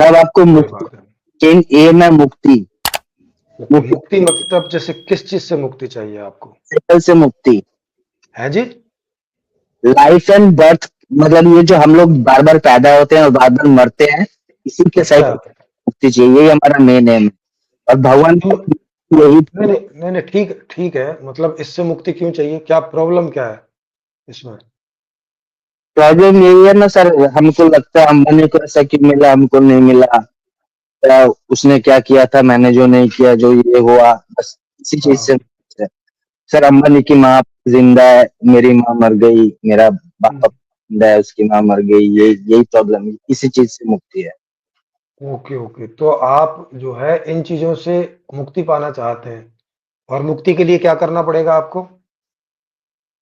तब आपको कोई मुक्ति, बात नहीं। चेन ए में मुक्ति, ओके, मुक्ति मुक्ति मतलब जैसे किस चीज से मुक्ति चाहिए आपको? साइकिल से मुक्ति, है जी? लाइफ एंड बर्थ, मतलब ये जो हम लोग बार बार पैदा होते हैं और बार बार मरते हैं, इसी के अच्छा। साइकिल मुक्ति चाहिए, यही हमारा मेन एम है। और भगवान क्यों? यही नहीं नहीं नहीं नहीं, ठीक ठीक है, मतलब इससे मुक्ति क्यों चाहिए, क्या प्रॉब्लम क्या है इसमें? प्रॉब्लम यही है ना सर, हमको लगता है अंबानी को ऐसा क्यों मिला, हमको नहीं मिला, या उसने क्या किया था मैंने जो नहीं किया, जो ये हुआ, बस इसी चीज से हाँ। है। सर अंबानी की माँ जिंदा है, मेरी माँ मर गई, मेरा हम्म, पापा जिंदा है, उसकी माँ मर गई, ये यही प्रॉब्लम है, इसी चीज से मुक्ति है। ओके ओके, तो आप जो है इन चीजों से मुक्ति पाना चाहते हैं, और मुक्ति के लिए क्या करना पड़ेगा आपको?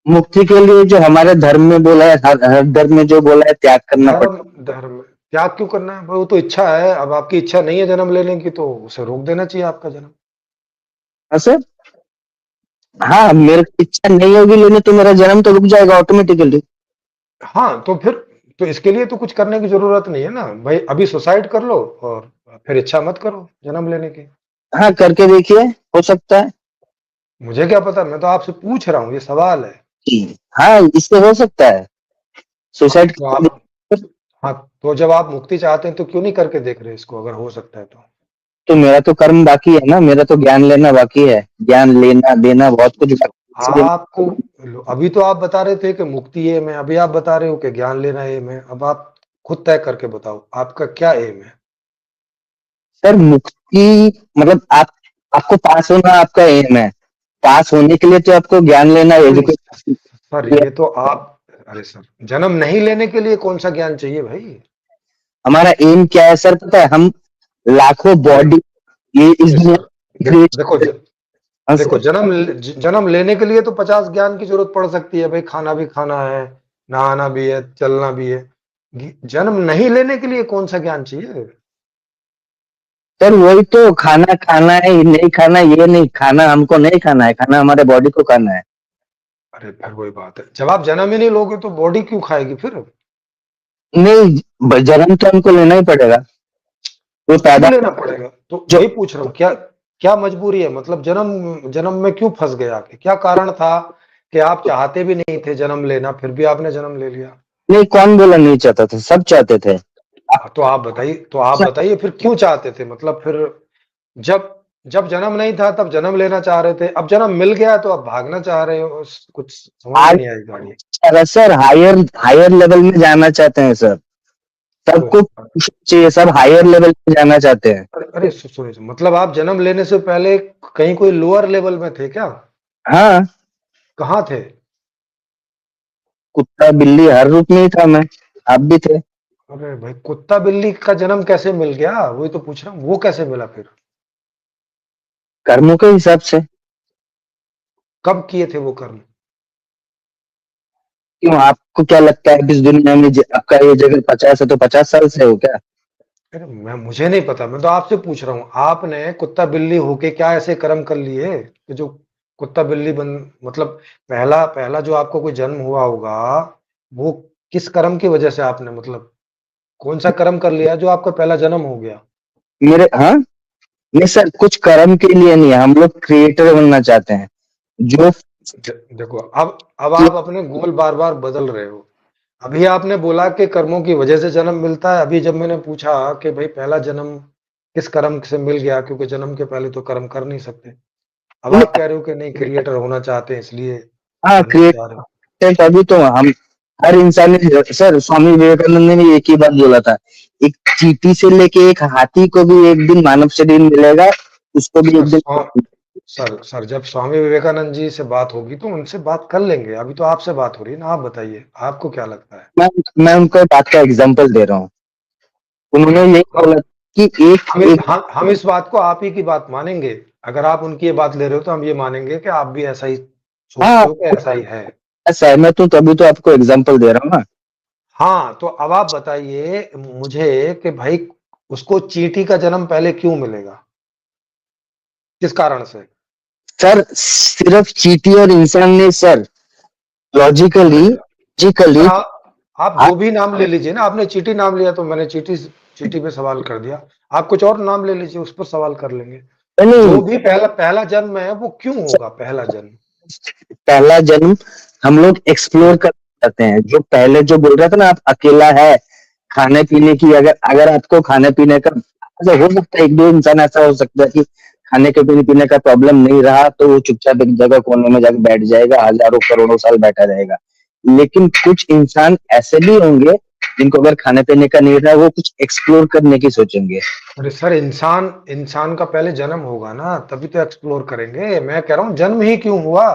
मुक्ति के लिए जो हमारे धर्म में बोला है, हर धर्म में जो बोला है, त्याग करना धर्म, पड़ता धर्म त्याग क्यों करना है? वो तो इच्छा है, अब आपकी इच्छा नहीं है जन्म लेने की तो उसे रोक देना चाहिए आपका जन्म। है सर। हाँ, मेरे को इच्छा नहीं होगी लेने तो मेरा जन्म तो रुक जाएगा ऑटोमेटिकली। हाँ, तो फिर तो इसके लिए तो कुछ करने की ज़रूरत नहीं है ना भाई, अभी सुसाइड कर लो और फिर इच्छा मत करो जन्म लेने की। हाँ, करके देखिए, हो सकता है मुझे क्या पता, मैं तो आपसे पूछ रहा हूँ, ये सवाल है। कि हाँ, इससे हो सकता है हाँ, सुसाइड। तो आप हाँ, तो जब आप मुक्ति चाहते हैं तो क्यों नहीं करके देख रहे इसको, अगर हो सकता है तो? तो मेरा तो कर्म बाकी है ना, मेरा तो ज्ञान लेना बाकी है, ज्ञान लेना देना बहुत कुछ तो बाकी है, इसलिए आपको अभी तो आप बता रहे थे कि मुक्ति एम है, अभी आप बता रहे हो कि ज्ञान लेना एम है, अब आप खुद तय करके बताओ आपका क्या एम है? सर मुक्ति मतलब आपको पास होना आपका एम है, पास होने के लिए तो आपको ज्ञान लेना, नहीं एजुकेशन। सर, ये तो आप, अरे सर, जन्म नहीं लेने के लिए कौन सा ज्ञान चाहिए भाई? हमारा एम क्या है सर पता है, हम लाखों अरे बॉडी ये इस नहीं दुनिया सर, में create- देखो हाँ देखो, सर। जन्म लेने के लिए तो 50 ज्ञान की जरूरत पड़ सकती है भाई, खाना भी खाना है, नहाना भी है, चलना भी है। जन्म नहीं लेने के लिए कौन सा ज्ञान चाहिए? सर वही तो, खाना खाना है नहीं खाना, ये नहीं खाना, हमको नहीं खाना है, खाना हमारे बॉडी को खाना है। अरे फिर वही बात है, जब आप जन्म ही नहीं लोगे तो बॉडी क्यों खाएगी फिर? नहीं, जन्म तो हमको लेना ही पड़ेगा, वो क्यों पैदा लेना पड़ेगा? तो जो वही पूछ रहा हूँ, क्या क्या मजबूरी है, मतलब जन्म जन्म में क्यों फंस गए आके, क्या कारण था कि आप चाहते भी नहीं थे जन्म लेना फिर भी आपने जन्म ले लिया? नहीं, कौन बोला नहीं चाहता था, सब चाहते थे। हाँ, तो आप बताइए फिर क्यों चाहते थे, मतलब फिर जब जब जन्म नहीं था तब जन्म लेना चाह रहे थे, अब जन्म मिल गया तो अब भागना चाह रहे हो, कुछ समझ में आज नहीं आई गाड़ी। सर हायर हायर लेवल में जाना चाहते हैं सर, ओ, सबको चाहिए, सब हायर लेवल पे जाना चाहते हैं। अरे अरे सुनिए, मतलब आप जन्म लेने से पहले कहीं कोई लोअर लेवल में थे क्या? हाँ, कहाँ थे? कुत्ता बिल्ली हर रूप में ही था मैं, आप भी थे। अरे भाई, कुत्ता बिल्ली का जन्म कैसे मिल गया, वही तो पूछ रहा हूँ, वो कैसे मिला फिर? कर्मों के हिसाब से। कब किए थे वो कर्म? क्यों, आपको क्या लगता है कि इस दुनिया में आपका ये जगह 50 है तो 50 साल से हो क्या? अरे मैं मुझे नहीं पता, मैं तो आपसे पूछ रहा हूँ, आपने कुत्ता बिल्ली होके क्या ऐसे कर्म कर लिए कि जो कुत्ता बिल्ली बन, मतलब पहला पहला जो आपको कोई जन्म हुआ होगा, वो किस कर्म की वजह से आपने, मतलब कौन सा कर्म कर लिया जो आपका पहला जन्म हो गया? मेरे हाँ, नहीं सर, कुछ कर्म के लिए नहीं है, हम लोग क्रिएटर बनना चाहते हैं, जो देखो, अब आप अपने गोल बार बार बदल रहे हो। अभी आपने बोला कि कर्मों की वजह से जन्म मिलता है, अभी जब मैंने पूछा कि भाई पहला जन्म किस कर्म से मिल गया, क्योंकि जन्म के पहले तो कर्म कर नहीं सकते, अब आप कह रहे हो कि नहीं क्रिएटर होना चाहते हैं इसलिए हाँ बनना चाह रहे हो। क्रिएटर, तभी तो हम हर इंसान ने, सर स्वामी विवेकानंद ने भी एक ही बात बोला था, एक चींटी से लेके एक हाथी को भी एक दिन मानव शरीर मिलेगा, उसको भी सर एक दिन। स्वा- सर जब स्वामी विवेकानंद जी से बात होगी तो उनसे बात कर लेंगे, अभी तो आपसे बात हो रही है ना, आप बताइए आपको क्या लगता है? मैं मैं उनको बात का एग्जांपल दे रहा हूँ, उन्होंने यही हम बोला कि एक एक हम इस बात को आप ही की बात मानेंगे, अगर आप उनकी ये बात ले रहे हो तो हम ये मानेंगे कि आप भी ऐसा ही सोचते हाँ, हो कि ऐसा ही है। मैं सहमत हूँ, तभी तो आपको एग्जांपल दे रहा हूँ ना। हाँ, तो अब आप बताइए मुझे कि भाई उसको चींटी का जन्म पहले क्यों मिलेगा, किस कारण से? सर सिर्फ चींटी और इंसान ने सर, लॉजिकली अरे लॉजिकली सर, आप जो भी नाम ले लीजिए ना, आपने चींटी नाम लिया तो मैंने चींटी चीटी पे सवाल कर दिया। आप कुछ और नाम ले लीजिए, उस पर सवाल कर लेंगे। नहीं, जो भी पहला पहला जन्म है वो क्यों होगा पहला जन्म? पहला जन्म हम लोग एक्सप्लोर कर जाते हैं। जो पहले जो बोल रहा था ना, आप अकेला है, खाने पीने की, अगर अगर आपको खाने पीने का, अच्छा हो सकता है एक दो इंसान ऐसा हो सकता है कि खाने के पीने पीने का प्रॉब्लम नहीं रहा तो वो चुपचाप एक जगह कोने में जाकर बैठ जाएगा, हजारों करोड़ों साल बैठा रहेगा। लेकिन कुछ इंसान ऐसे भी होंगे जिनको अगर खाने पीने का नहीं रहा, वो कुछ एक्सप्लोर करने की सोचेंगे। अरे सर, इंसान इंसान का पहले जन्म होगा ना, तभी तो एक्सप्लोर करेंगे। मैं कह रहा हूँ जन्म ही क्यों हुआ?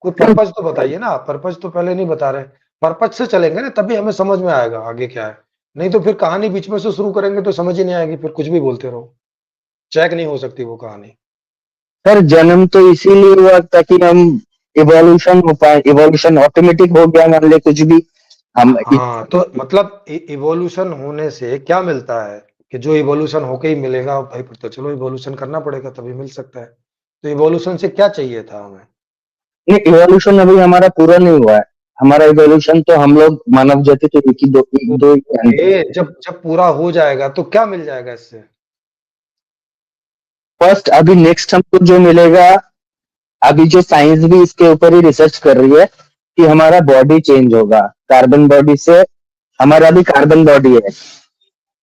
कोई पर्पज तो बताइए ना। पर्पज तो पहले नहीं बता रहे। पर्पज से चलेंगे ना, तभी हमें समझ में आएगा आगे क्या है। नहीं तो फिर कहानी बीच में से शुरू करेंगे तो समझ ही नहीं आएगी, फिर कुछ भी बोलते रहो। चेक नहीं हो सकती वो कहानी। सर जन्म तो इसीलिए हुआ ताकि हम इवोल्यूशन हो पाए। इवोल्यूशन ऑटोमेटिक हो गया, मान ले कुछ भी हम हाँ, तो मतलब इवोल्यूशन होने से क्या मिलता है? कि जो इवोल्यूशन होके ही मिलेगा भाई, फिर तो चलो इवोल्यूशन करना पड़ेगा तभी मिल सकता है। तो इवोल्यूशन से क्या चाहिए था हमें? इवोल्यूशन अभी हमारा पूरा नहीं हुआ है। हमारा इवोल्यूशन तो हम लोग मानव जाति तो एक दो ही हैं। ओके, जब जब पूरा हो जाएगा तो क्या मिल जाएगा इससे? फर्स्ट अभी नेक्स्ट हमको जो मिलेगा, अभी जो साइंस भी इसके ऊपर ही रिसर्च कर रही है कि हमारा बॉडी चेंज होगा कार्बन बॉडी से। हमारा अभी कार्बन बॉडी है,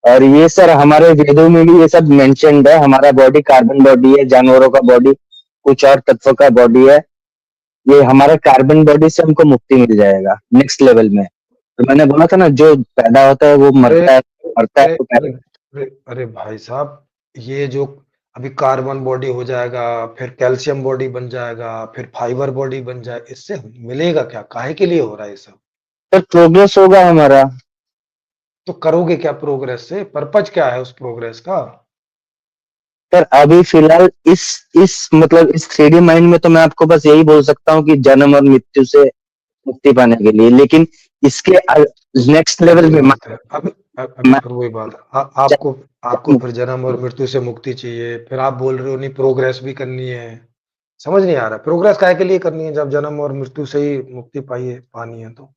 और ये सर हमारे वेदों में भी ये सब मेंशन्ड है। हमारा बॉडी कार्बन बॉडी है, जानवरों का बॉडी कुछ और तत्व का बॉडी है। ये हमारे कार्बन बॉडी से हमको मुक्ति मिल जाएगा नेक्स्ट लेवल में। तो मैंने बोला था ना, जो पैदा होता है वो अरे मरता है, मरता है अरे तो अरे अरे अरे भाई साहब, ये जो अभी कार्बन बॉडी हो जाएगा, फिर कैल्शियम बॉडी बन जाएगा, फिर फाइबर बॉडी बन जाए, इससे मिलेगा क्या? काहे के लिए हो रहा है ये सब? फिर प्रोग्रेस होगा हमारा। तो करोगे क्या प्रोग्रेस से? पर्पज क्या है उस प्रोग्रेस का? पर अभी फिलहाल इस मतलब इस 3D माइंड में तो मैं आपको बस यही बोल सकता हूँ कि जन्म और मृत्यु से मुक्ति पाने के लिए। लेकिन इसके नेक्स्ट फिर लेवल वही में बात है। अभी फिर वही बात है। आपको आपको फिर जन्म और मृत्यु से मुक्ति चाहिए, फिर आप बोल रहे हो नहीं प्रोग्रेस भी करनी है। समझ नहीं आ रहा प्रोग्रेस काहे के लिए करनी है जब जन्म और मृत्यु से ही मुक्ति पाइए पानी है तो।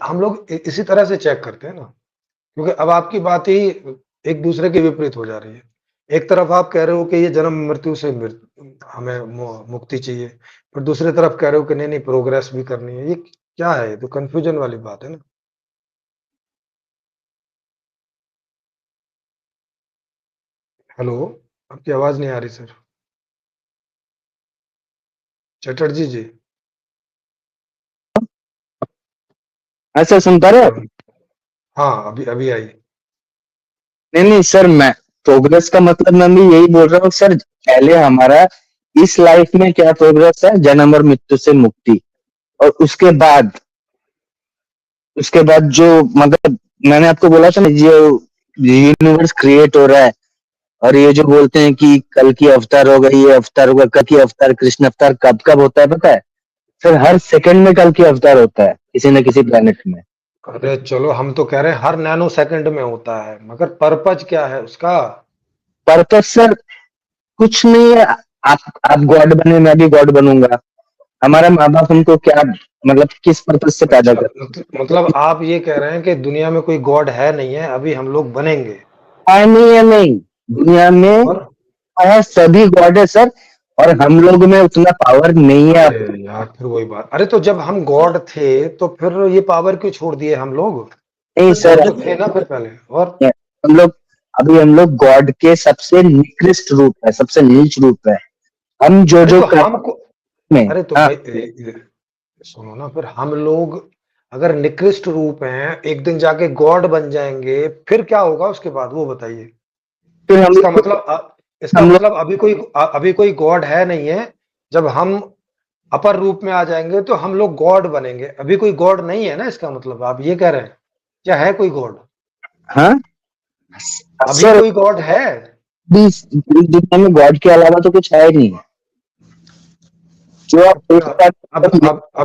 हम लोग इसी तरह से चेक करते हैं ना, क्योंकि अब आपकी बात ही एक दूसरे के विपरीत हो जा रही है। एक तरफ आप कह रहे हो कि ये जन्म मृत्यु से हमें मुक्ति चाहिए, पर दूसरी तरफ कह रहे हो कि नहीं नहीं प्रोग्रेस भी करनी है। ये क्या है? ये तो कंफ्यूजन वाली बात है ना। हेलो, आपकी आवाज नहीं आ रही सर। चटर्जी जी। ऐसा सुन पा रहे हो? हाँ, अभी अभी आई। नहीं नहीं सर, मैं प्रोग्रेस का मतलब मैं भी यही बोल रहा हूँ सर। पहले हमारा इस लाइफ में क्या प्रोग्रेस है, जन्म और मृत्यु से मुक्ति। और उसके बाद जो मतलब मैंने आपको बोला था ना, जो यूनिवर्स क्रिएट हो रहा है, और ये जो बोलते हैं कि कल की अवतार होगा, ये अवतार होगा, कल की अवतार, कृष्ण अवतार कब कब होता है पता है? सर हर सेकंड में कल की अवतार होता है किसी न किसी प्लेनेट में। अरे चलो, हम तो कह रहे हैं हर नैनो सेकंड में होता है, मगर पर्पज क्या है उसका? पर्पस सर कुछ नहीं है। आप गॉड बने, मैं भी गॉड बनूंगा। हमारा माँ बाप हमको क्या मतलब किस पर्पज से पैदा अच्छा, कर, मतलब आप ये कह रहे हैं कि दुनिया में कोई गॉड है नहीं है, अभी हम लोग बनेंगे। है नहीं है नहीं, दुनिया में और है, सभी गॉड है सर। और हम लोग में उतना पावर नहीं है। अरे यार, फिर वही बात। अरे तो जब हम गॉड थे तो फिर ये पावर क्यों छोड़ दिए हम लोग? नहीं सर, गॉड तो थे ना फिर पहले। और हम लोग अभी हम लोग गॉड के सबसे निकृष्ट रूप है, सबसे नीच रूप है। हम जो अरे जो तो कर हमको में, अरे तो हाँ, भाई सुनो ना, फिर हम लोग अगर निकृष्ट रूप हैं, एक दिन जाके गॉड बन जाएंगे, फिर क्या होगा उसके बाद वो बताइए। फिर हम इसका लोग मतलब इसका हम लोग मतलब अभी कोई गॉड है नहीं है। जब हम अपर रूप में आ जाएंगे तो हम लोग गॉड बनेंगे। अभी कोई गॉड नहीं है ना, इसका मतलब आप ये कह रहे हैं? क्या है कोई गॉड? हाँ अभी सर, कोई गॉड है? इस दुनिया में गॉड के अलावा तो कुछ है ही नहीं। जो आप एक अच्छा। अब बार अब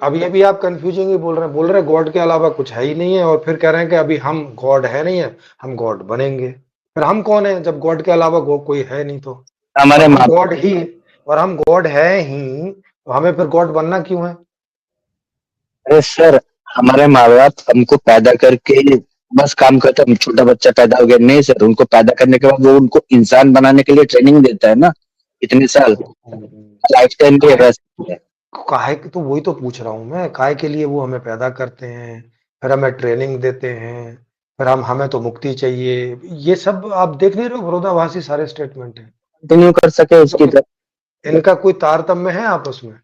अब ये भी आप कंफ्यूजिंग ही बोल रहे हैं गॉड के अलावा कुछ है ही नहीं है, और फिर कह रहे हैं कि अभी हम गॉड है नहीं है, हम गॉड बनेंगे। फिर हम कौन है जब गॉड के अलावा कोई है नहीं तो? और हमारे हम माँ गॉड ही और हम गॉड है ही, तो हमें फिर गॉड बनना क्यों है? अरे सर, हमारे माँ बाप हमको पैदा करके बस काम करते हैं, छोटा बच्चा पैदा हो गया, नहीं सर, उनको पैदा करने के बाद वो उनको इंसान बनाने के लिए ट्रेनिंग देता है ना, इतने साल, लाइफ टाइम के काहे वैसे है। काहे तो वही तो पूछ रहा हूँ मैं, काहे के लिए वो हमें पैदा करते हैं, फिर हमें ट्रेनिंग देते हैं, फिर हमें तो मुक्ति चाहिए। ये सब आप देख नहीं रहे हो, विरोधाभासी सारे स्टेटमेंट है। कंटिन्यू कर सके तो उसकी तरफ। इनका कोई तारतम्य है आपस में?